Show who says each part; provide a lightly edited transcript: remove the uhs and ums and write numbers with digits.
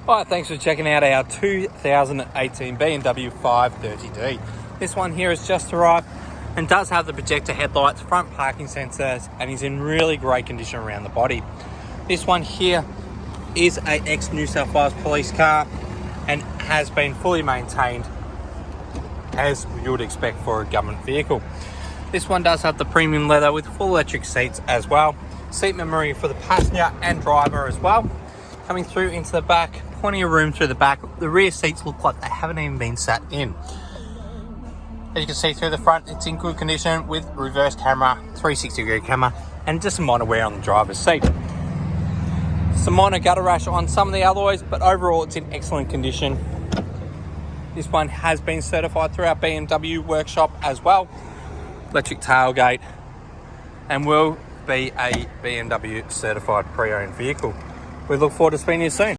Speaker 1: Alright, thanks for checking out our 2018 BMW 530D. This one here has just arrived and does have the projector headlights, front parking sensors, and is in really great condition around the body. This one here is a ex-New South Wales police car and has been fully maintained as you would expect for a government vehicle. This one does have the premium leather with full electric seats as well. Seat memory for the passenger and driver as well. Coming through into the back, plenty of room through the back. The rear seats look like they haven't even been sat in. As you can see through the front, it's in good condition with reverse camera, 360-degree camera, and just some minor wear on the driver's seat. Some minor gutter rash on some of the alloys, but overall it's in excellent condition. This one has been certified through our BMW workshop as well. Electric tailgate, and will be a BMW certified pre-owned vehicle. We look forward to speaking to you soon.